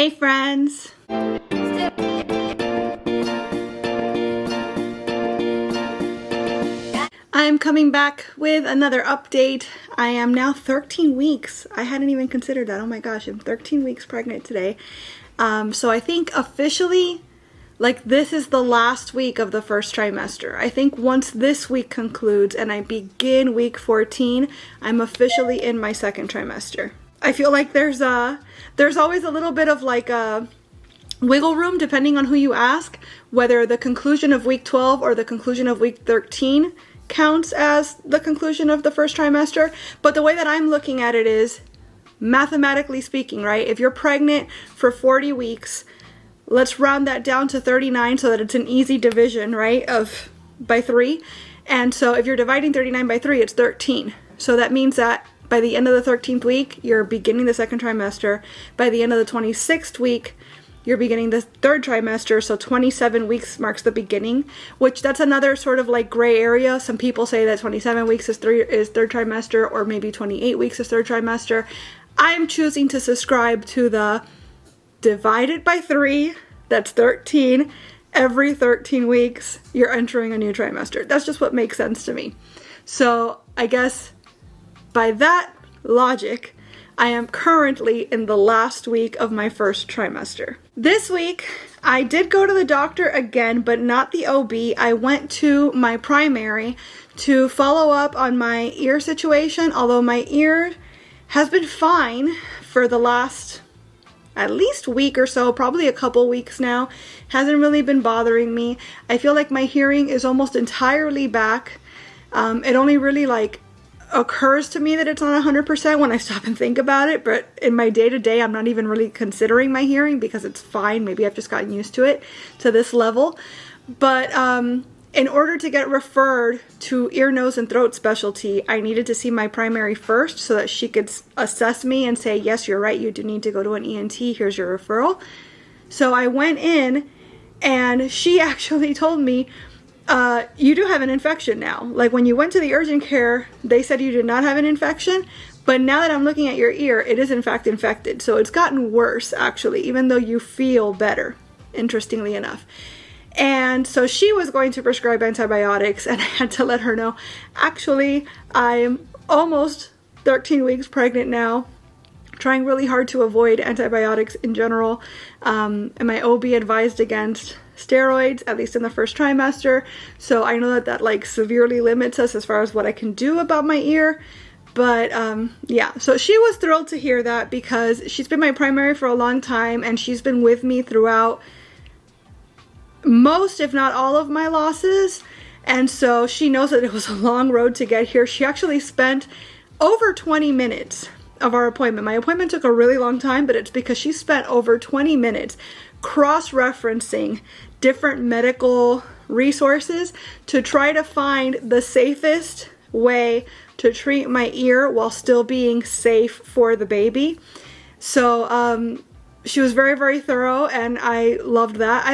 Hey friends! I'm coming back with another update. I am now 13 weeks. I hadn't even considered that. Oh my gosh, I'm 13 weeks pregnant today. So I think officially, this is the last week of the first trimester. I think once this week concludes and I begin week 14, I'm officially in my second trimester. I feel like there's always a little bit of a wiggle room depending on who you ask, whether the conclusion of week 12 or the conclusion of week 13 counts as the conclusion of the first trimester. But the way that I'm looking at it is, mathematically speaking, right? If you're pregnant for 40 weeks, let's round that down to 39 so that it's an easy division, right, by 3. And so if you're dividing 39 by 3, it's 13. So that means that by the end of the 13th week, you're beginning the second trimester. By the end of the 26th week, you're beginning the third trimester. So 27 weeks marks the beginning, which that's another sort of gray area. Some people say that 27 weeks is third trimester, or maybe 28 weeks is third trimester. I'm choosing to subscribe to the divided by 3, that's 13. Every 13 weeks, you're entering a new trimester. That's just what makes sense to me. So I guess by that logic, I am currently in the last week of my first trimester. This week, I did go to the doctor again, but not the OB. I went to my primary to follow up on my ear situation, although my ear has been fine for the last at least week or so, probably a couple weeks now. Hasn't really been bothering me. I feel like my hearing is almost entirely back. It only really occurs to me that it's not 100% when I stop and think about it, but in my day-to-day, I'm not even really considering my hearing because it's fine. Maybe I've just gotten used to it to this level. But in order to get referred to ear, nose, and throat specialty, I needed to see my primary first so that she could assess me and say, yes, you're right, you do need to go to an ENT, here's your referral. So I went in and she actually told me, you do have an infection now. When you went to the urgent care, they said you did not have an infection, but now that I'm looking at your ear, it is in fact infected. So it's gotten worse, actually, even though you feel better, interestingly enough. And so she was going to prescribe antibiotics, and I had to let her know, actually, I'm almost 13 weeks pregnant now, trying really hard to avoid antibiotics in general, and my OB advised against steroids, at least in the first trimester. So I know that severely limits us as far as what I can do about my ear. But yeah, so she was thrilled to hear that because she's been my primary for a long time, and she's been with me throughout most, if not all, of my losses. And so she knows that it was a long road to get here. She actually spent over 20 minutes of our appointment. My appointment took a really long time, but it's because she spent over 20 minutes cross-referencing different medical resources to try to find the safest way to treat my ear while still being safe for the baby. So she was very, very thorough, and I loved that.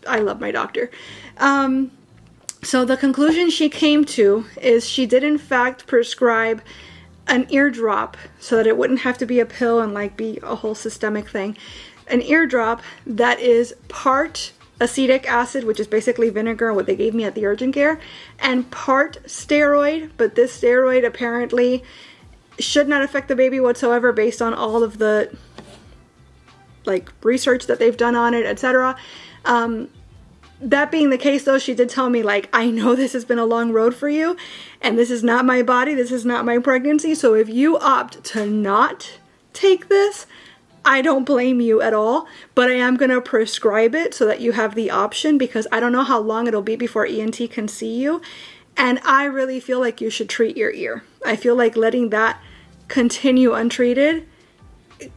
I love my doctor. So the conclusion she came to is she did in fact prescribe an eardrop so that it wouldn't have to be a pill and be a whole systemic thing. An eardrop that is part acetic acid, which is basically vinegar, what they gave me at the urgent care, and part steroid, but this steroid apparently should not affect the baby whatsoever based on all of the research that they've done on it, etc. That being the case, though, she did tell me, I know this has been a long road for you, and this is not my body, this is not my pregnancy, so if you opt to not take this, I don't blame you at all, but I am going to prescribe it so that you have the option, because I don't know how long it'll be before ENT can see you, and I really feel like you should treat your ear. I feel like letting that continue untreated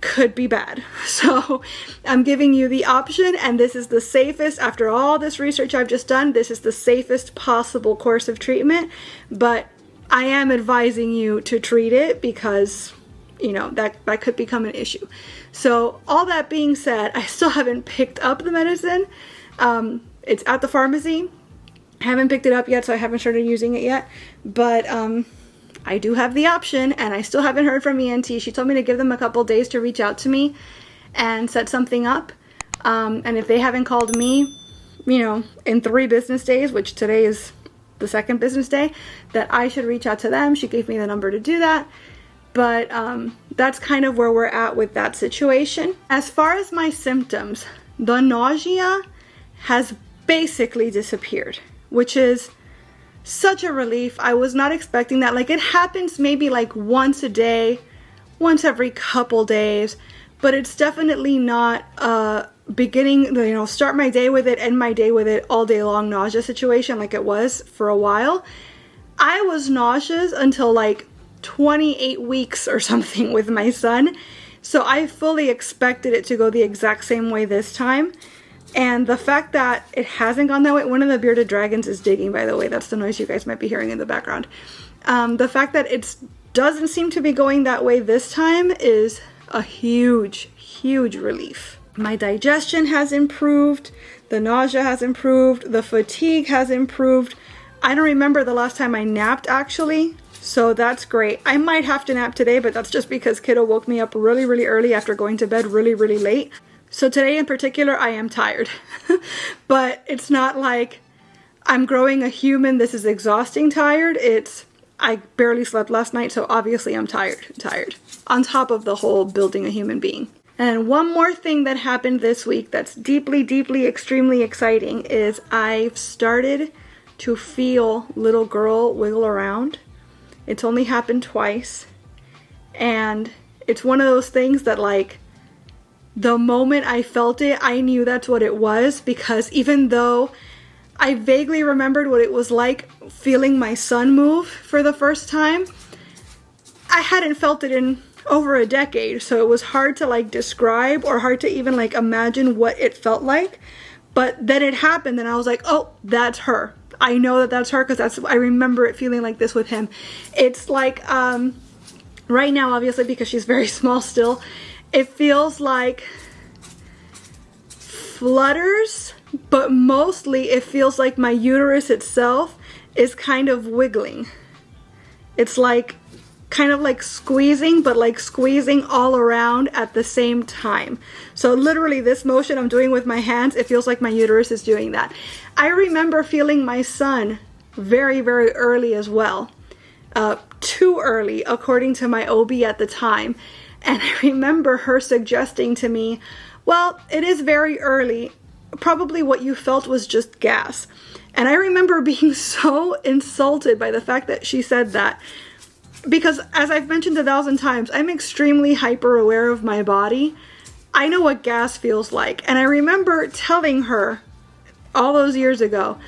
could be bad. So I'm giving you the option, and this is the safest, after all this research I've just done, this is the safest possible course of treatment, but I am advising you to treat it because, that could become an issue. So all that being said, I still haven't picked up the medicine. It's at the pharmacy. I haven't picked it up yet, so I haven't started using it yet, but I do have the option, and I still haven't heard from ENT. She told me to give them a couple days to reach out to me, and set something up. And if they haven't called me, you know, in 3 business days, which today is the 2nd business day, that I should reach out to them. She gave me the number to do that. But that's kind of where we're at with that situation. As far as my symptoms, the nausea has basically disappeared, which is such a relief. I was not expecting that. Like, it happens maybe like once a day, once every couple days, but it's definitely not beginning, you know, start my day with it, end my day with it, all day long nausea situation like it was for a while. I was nauseous until like 28 weeks or something with my son. So I fully expected it to go the exact same way this time. And the fact that it hasn't gone that way, one of the bearded dragons is digging, by the way. That's the noise you guys might be hearing in the background. The fact that it doesn't seem to be going that way this time is a huge, huge relief. My digestion has improved. The nausea has improved. The fatigue has improved. I don't remember the last time I napped, actually. So that's great. I might have to nap today, but that's just because kiddo woke me up really, really early after going to bed really, really late. So today in particular, I am tired. But it's not like I'm growing a human. This is exhausting tired. I barely slept last night, so obviously I'm tired. On top of the whole building a human being. And one more thing that happened this week that's deeply, deeply, extremely exciting is I've started to feel little girl wiggle around. It's only happened twice. And it's one of those things that, like, the moment I felt it, I knew that's what it was, because even though I vaguely remembered what it was like feeling my son move for the first time, I hadn't felt it in over a decade, so it was hard to like describe or hard to even like imagine what it felt like. But then it happened and I was like, oh, that's her. I know that that's her, because I remember it feeling like this with him. It's like right now, obviously, because she's very small still, it feels like flutters, but mostly it feels like my uterus itself is kind of wiggling. It's like kind of like squeezing, but like squeezing all around at the same time. So literally this motion I'm doing with my hands, it feels like my uterus is doing that. I remember feeling my son very, very early as well. Too early, according to my OB at the time. And I remember her suggesting to me, well, it is very early. Probably what you felt was just gas. And I remember being so insulted by the fact that she said that. Because as I've mentioned 1,000 times, I'm extremely hyper aware of my body. I know what gas feels like. And I remember telling her all those years ago,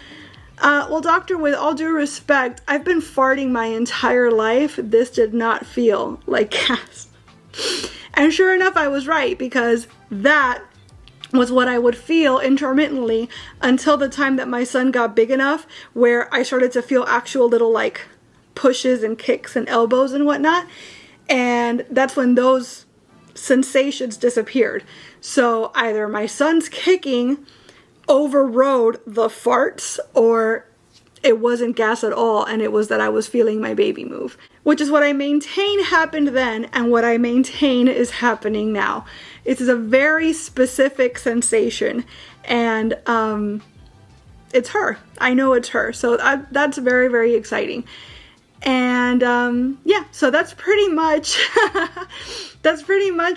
well, doctor, with all due respect, I've been farting my entire life. This did not feel like gas. And sure enough, I was right, because that was what I would feel intermittently until the time that my son got big enough where I started to feel actual little like pushes and kicks and elbows and whatnot. And that's when those sensations disappeared. So either my son's kicking overrode the farts, or it wasn't gas at all, and it was that I was feeling my baby move, which is what I maintain happened then and what I maintain is happening now. It is a very specific sensation, and it's her. I know it's her, so that's very, very exciting. And yeah, so that's pretty much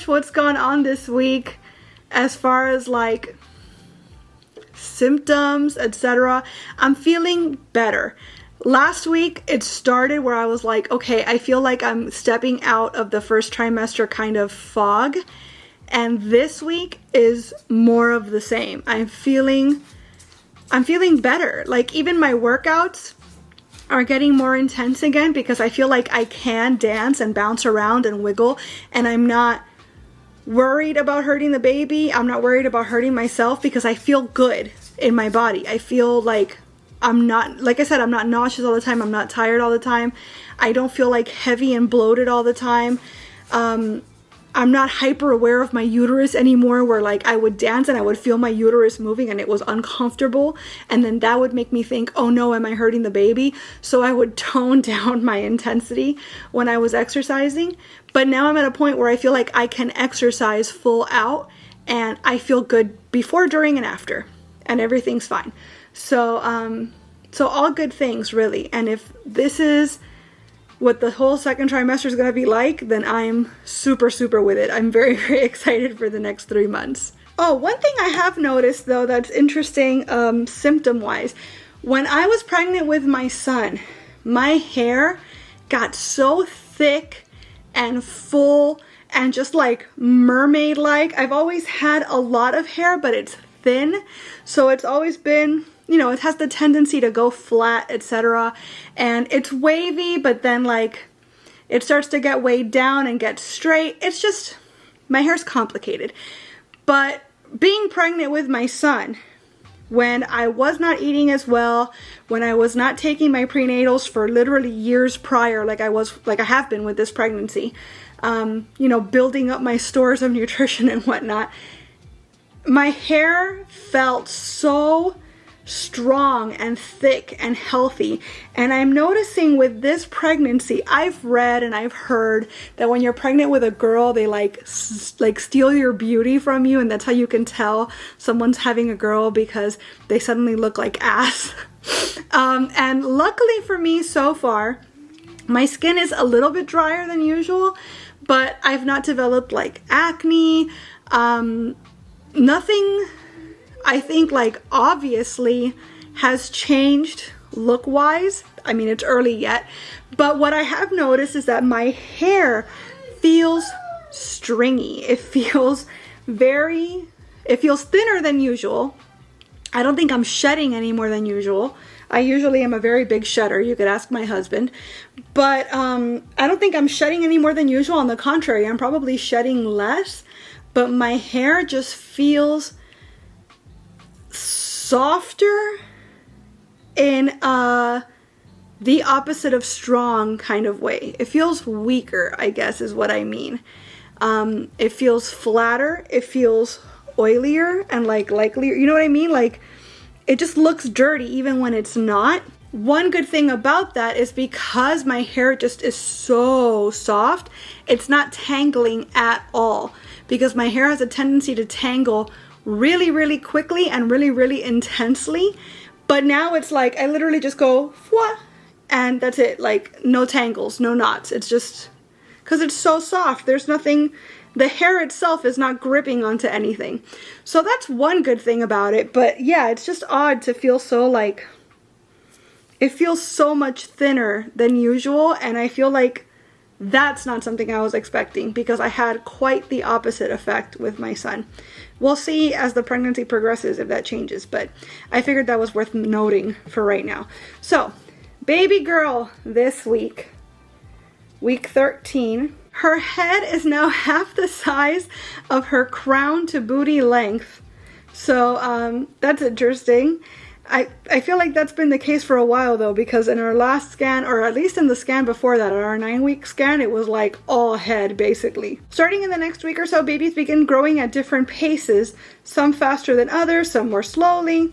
what's gone on this week as far as like symptoms, etc. I'm feeling better. Last week it started where I was like, okay, I feel like I'm stepping out of the first trimester kind of fog, and this week is more of the same. I'm feeling better. Like even my workouts are getting more intense again, because I feel like I can dance and bounce around and wiggle, and I'm not worried about hurting the baby. I'm not worried about hurting myself, because I feel good in my body. I feel like I'm not, like I said, I'm not nauseous all the time. I'm not tired all the time. I don't feel like heavy and bloated all the time. I'm not hyper aware of my uterus anymore, where like I would dance and I would feel my uterus moving and it was uncomfortable, and then that would make me think, oh no, am I hurting the baby? So I would tone down my intensity when I was exercising. But now I'm at a point where I feel like I can exercise full out and I feel good before, during, and after, and everything's fine. So, so all good things, really. And if this is what the whole second trimester is going to be like, then I'm super, super with it. I'm very, very excited for the next 3 months. Oh, one thing I have noticed, though, that's interesting, symptom-wise. When I was pregnant with my son, my hair got so thick and full and just like mermaid-like. I've always had a lot of hair, but it's thin. So it's always been, you know, it has the tendency to go flat, etc. And it's wavy, but then like it starts to get weighed down and get straight. It's just, my hair's complicated. But being pregnant with my son, when I was not eating as well, when I was not taking my prenatals for literally years prior, like I have been with this pregnancy, you know, building up my stores of nutrition and whatnot, my hair felt so strong and thick and healthy. And I'm noticing with this pregnancy, I've read and I've heard that when you're pregnant with a girl, they like steal your beauty from you, and that's how you can tell someone's having a girl, because they suddenly look like ass. And luckily for me so far, my skin is a little bit drier than usual, but I've not developed like acne, nothing I think like obviously has changed look-wise. I mean, it's early yet, but what I have noticed is that my hair feels stringy. It feels thinner than usual. I don't think I'm shedding any more than usual. I usually am a very big shedder. You could ask my husband. But I don't think I'm shedding any more than usual. On the contrary, I'm probably shedding less. But my hair just feels softer in the opposite of strong kind of way. It feels weaker, I guess is what I mean. It feels flatter. It feels oilier and like likelier. You know what I mean? Like it just looks dirty even when it's not. One good thing about that is because my hair just is so soft, it's not tangling at all, because my hair has a tendency to tangle really, really quickly and really, really intensely. But now it's like I literally just go Fwah, and that's it. Like no tangles, no knots. It's just because it's so soft. There's nothing, the hair itself is not gripping onto anything. So that's one good thing about it. But yeah, it's just odd to feel so like, it feels so much thinner than usual, and I feel like that's not something I was expecting, because I had quite the opposite effect with my son. We'll see as the pregnancy progresses if that changes, but I figured that was worth noting for right now. So, baby girl this week, week 13, her head is now half the size of her crown to booty length. So that's interesting. I feel like that's been the case for a while though, because in our last scan, or at least in the scan before that, our 9-week scan, it was like all head basically. Starting in the next week or so, babies begin growing at different paces, some faster than others, some more slowly,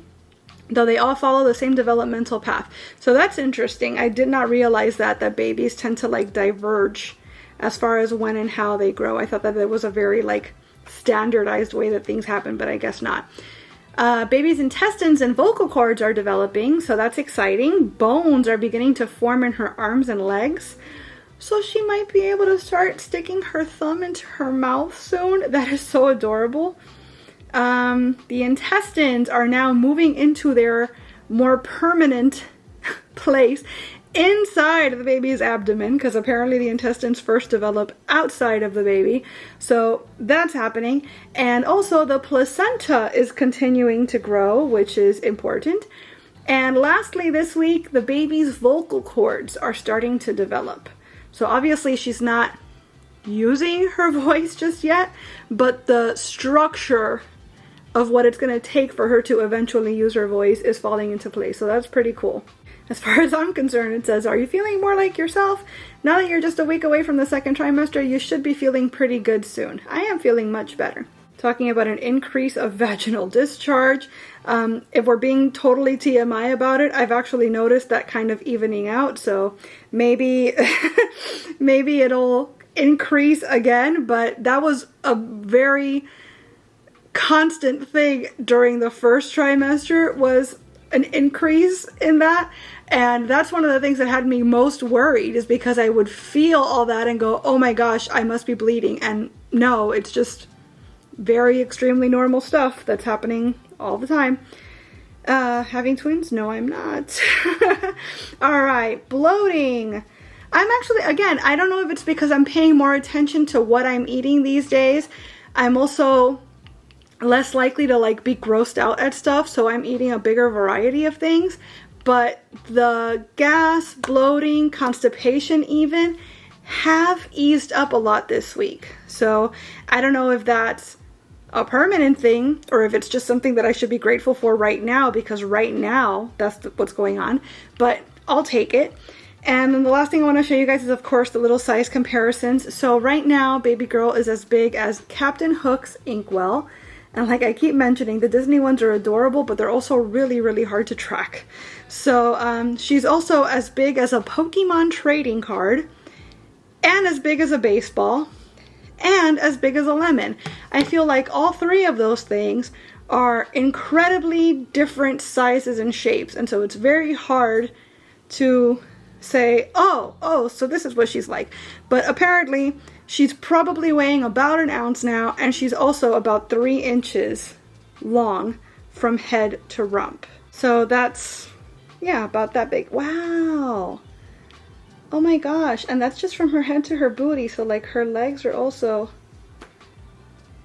though they all follow the same developmental path. So that's interesting. I did not realize that babies tend to like diverge as far as when and how they grow. I thought that it was a very like standardized way that things happen, but I guess not. Baby's intestines and vocal cords are developing, so that's exciting. Bones are beginning to form in her arms and legs, so she might be able to start sticking her thumb into her mouth soon. That is so adorable. The intestines are now moving into their more permanent place inside of the baby's abdomen, because apparently the intestines first develop outside of the baby. So that's happening. And also the placenta is continuing to grow, which is important. And lastly, this week, the baby's vocal cords are starting to develop. So obviously she's not using her voice just yet, but the structure of what it's going to take for her to eventually use her voice is falling into place. So that's pretty cool. As far as I'm concerned, it says, are you feeling more like yourself? Now that you're just a week away from the second trimester, you should be feeling pretty good soon. I am feeling much better. Talking about an increase of vaginal discharge. If we're being totally TMI about it, I've actually noticed that kind of evening out. So maybe, maybe it'll increase again, but that was a very constant thing during the first trimester was an increase in that. And that's one of the things that had me most worried, is because I would feel all that and go, oh my gosh, I must be bleeding. And no, it's just very extremely normal stuff that's happening all the time. Having twins? No, I'm not. All right, bloating. I'm actually, again, I don't know if it's because I'm paying more attention to what I'm eating these days. I'm also less likely to like be grossed out at stuff, so I'm eating a bigger variety of things. But the gas, bloating, constipation even have eased up a lot this week. So I don't know if that's a permanent thing or if it's just something that I should be grateful for right now, because right now that's what's going on, but I'll take it. And then the last thing I want to show you guys is, of course, the little size comparisons. So right now, baby girl is as big as Captain Hook's Inkwell. And like I keep mentioning, the Disney ones are adorable, but they're also really, really hard to track. So she's also as big as a Pokemon trading card, and as big as a baseball, and as big as a lemon. I feel like all three of those things are incredibly different sizes and shapes. And so it's very hard to say, oh, so this is what she's like. But apparently she's probably weighing about an ounce now, and she's also about 3 inches long from head to rump. So that's, yeah, about that big. Wow. Oh my gosh. And that's just from her head to her booty. So like her legs are also,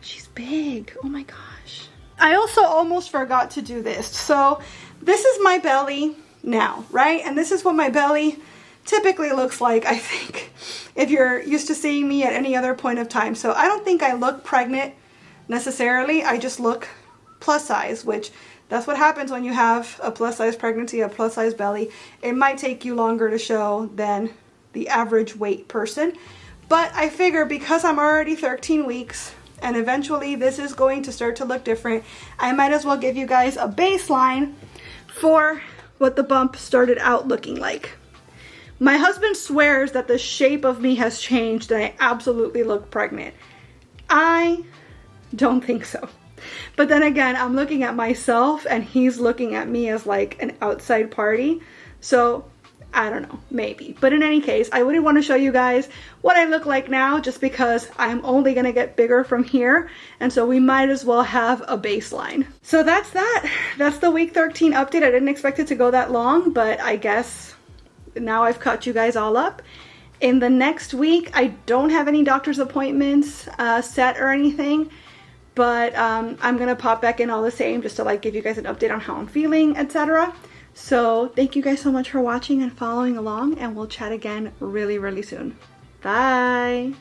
she's big. Oh my gosh. I also almost forgot to do this. So this is my belly now, right? And this is what my belly typically looks like, I think, if you're used to seeing me at any other point of time. So I don't think I look pregnant necessarily. I just look plus size, which that's what happens when you have a plus size pregnancy, a plus size belly. It might take you longer to show than the average weight person. But I figure because I'm already 13 weeks and eventually this is going to start to look different, I might as well give you guys a baseline for what the bump started out looking like. My husband swears that the shape of me has changed and I absolutely look pregnant. I don't think so. But then again, I'm looking at myself and he's looking at me as like an outside party. So I don't know, maybe. But in any case, I wouldn't want to show you guys what I look like now just because I'm only going to get bigger from here. And so we might as well have a baseline. So that's that. That's the week 13 update. I didn't expect it to go that long, but I guess now I've caught you guys all up. In the next week, I don't have any doctor's appointments set or anything. But I'm going to pop back in all the same just to like give you guys an update on how I'm feeling, etc. So thank you guys so much for watching and following along, and we'll chat again really, really soon. Bye!